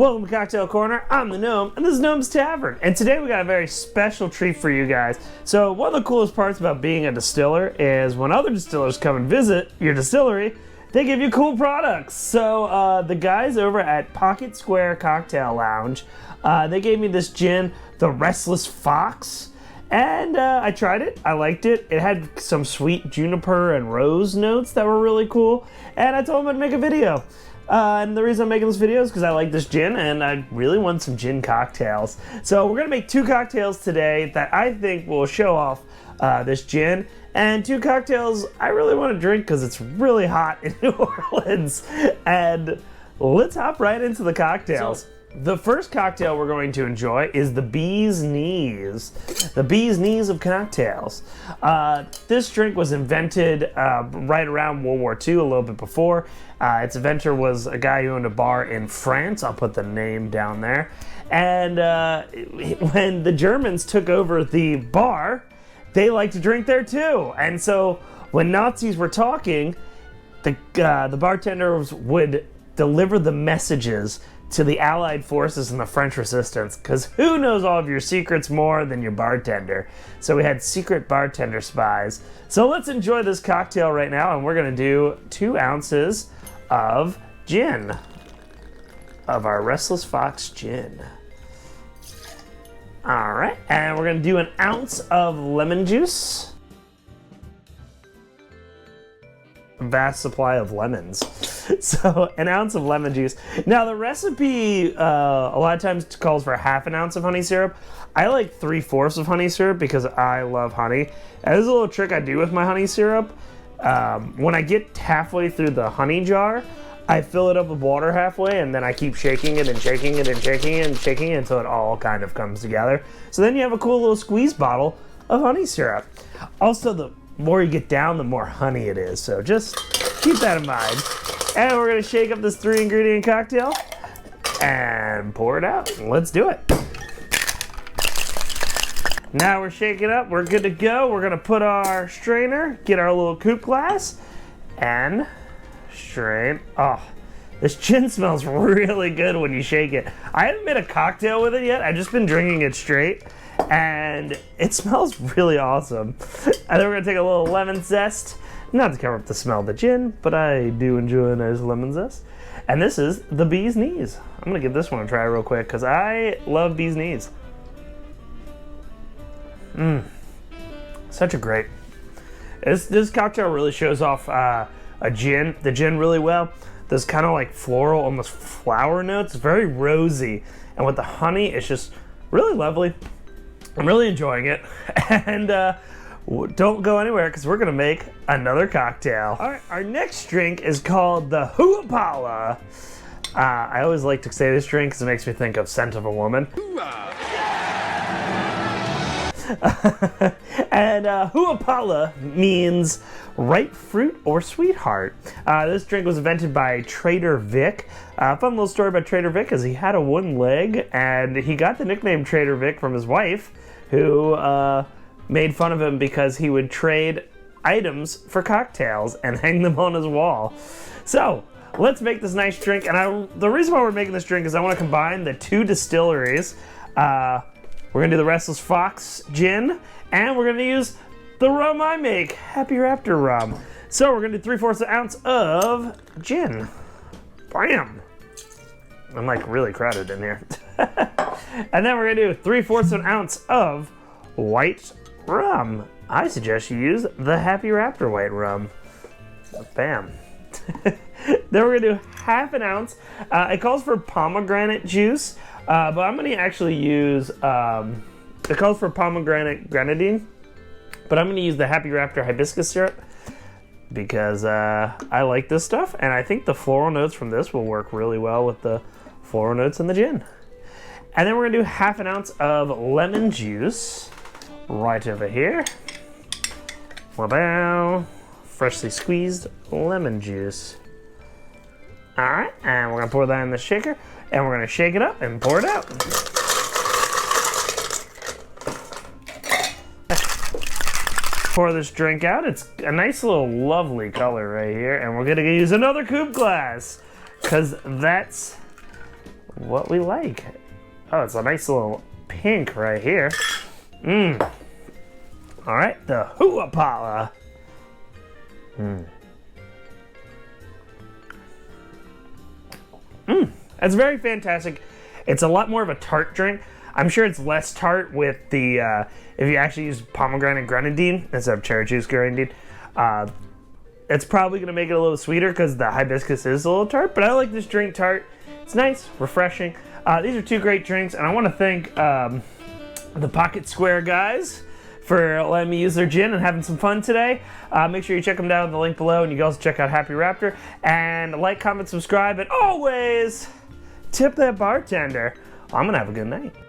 Welcome to Cocktail Corner. I'm the Gnome, and this is Gnome's Tavern. And today we got a very special treat for you guys. So one of the coolest parts about being a distiller is when other distillers come and visit your distillery, they give you cool products. So the guys over at Pocket Square Cocktail Lounge, they gave me this gin, the Restless Fox. And I tried it, I liked it. It had some sweet juniper and rose notes that were really cool. And I told them I'd make a video. And the reason I'm making this video is because I like this gin and I really want some gin cocktails. So we're gonna make two cocktails today that I think will show off this gin. And two cocktails I really want to drink because it's really hot in New Orleans. And let's hop right into the cocktails. The first cocktail we're going to enjoy is the Bee's Knees. The Bee's Knees of cocktails. This drink was invented right around World War II, a little bit before. Its inventor was a guy who owned a bar in France. I'll put the name down there. And when the Germans took over the bar, they liked to drink there too. And so when Nazis were talking, the bartenders would deliver the messages to the Allied forces and the French resistance, because who knows all of your secrets more than your bartender? So we had secret bartender spies. So let's enjoy this cocktail right now, and we're gonna do 2 ounces of gin, of our Restless Fox gin. All right, and we're gonna do 1 ounce of lemon juice. Vast supply of lemons. So 1 ounce of lemon juice. Now the recipe a lot of times calls for 1/2 ounce of honey syrup. I like 3/4 of honey syrup because I love honey. And there's a little trick I do with my honey syrup. When I get halfway through the honey jar, I fill it up with water halfway, and then I keep shaking it and shaking it and shaking it and shaking it until it all kind of comes together. So then you have a cool little squeeze bottle of honey syrup. Also, the more you get down, the more honey it is. So just keep that in mind. And we're gonna shake up this 3-ingredient cocktail and pour it out. Let's do it. Now we're shaking up, we're good to go. We're gonna put our strainer, get our little coupe glass, and strain. Oh, this gin smells really good when you shake it. I haven't made a cocktail with it yet. I've just been drinking it straight, and it smells really awesome. And then we're gonna take a little lemon zest, not to cover up the smell of the gin, but I do enjoy a nice lemon zest. And this is the Bee's Knees. I'm gonna give this one a try real quick because I love Bee's Knees. Such a great. This cocktail really shows off the gin really well. There's kind of like floral, almost flower notes. It's very rosy, and with the honey, it's just really lovely. I'm really enjoying it, and don't go anywhere because we're gonna make another cocktail. All right, our next drink is called the Huapala. I always like to say this drink because it makes me think of Scent of a Woman. And Huapala means ripe fruit or sweetheart. This drink was invented by Trader Vic. Fun little story about Trader Vic is he had a wooden leg, and he got the nickname Trader Vic from his wife, who made fun of him because he would trade items for cocktails and hang them on his wall. So let's make this nice drink. And the reason why we're making this drink is I want to combine the 2 distilleries. We're gonna do the Restless Fox gin, and we're gonna use the rum I make, Happy Raptor rum. So we're gonna do 3/4 ounce of gin. Bam! I'm like really crowded in here. And then we're gonna do 3/4 ounce of white rum. I suggest you use the Happy Raptor white rum. Bam. Then we're gonna do 1/2 ounce. It calls for pomegranate juice, but I'm gonna actually use, it calls for pomegranate grenadine, but I'm gonna use the Happy Raptor hibiscus syrup because I like this stuff, and I think the floral notes from this will work really well with the floral notes in the gin. And then we're gonna do 1/2 ounce of lemon juice right over here. Wow. Freshly squeezed lemon juice. All right, and we're gonna pour that in the shaker, and we're gonna shake it up and pour it out. Pour this drink out. It's a nice little lovely color right here, and we're gonna use another coupe glass because that's what we like. Oh, it's a nice little pink right here. Mmm. All right, the Huapala. Mmm. Mmm. It's very fantastic. It's a lot more of a tart drink. I'm sure it's less tart with the, if you actually use pomegranate grenadine instead of cherry juice grenadine. It's probably going to make it a little sweeter because the hibiscus is a little tart, but I like this drink tart. It's nice, refreshing. These are two great drinks, and I want to thank the Pocket Square guys for letting me use their gin and having some fun today. Make sure you check them down in the link below, and you can also check out Happy Raptor. And like, comment, subscribe, and always tip that bartender. I'm going to have a good night.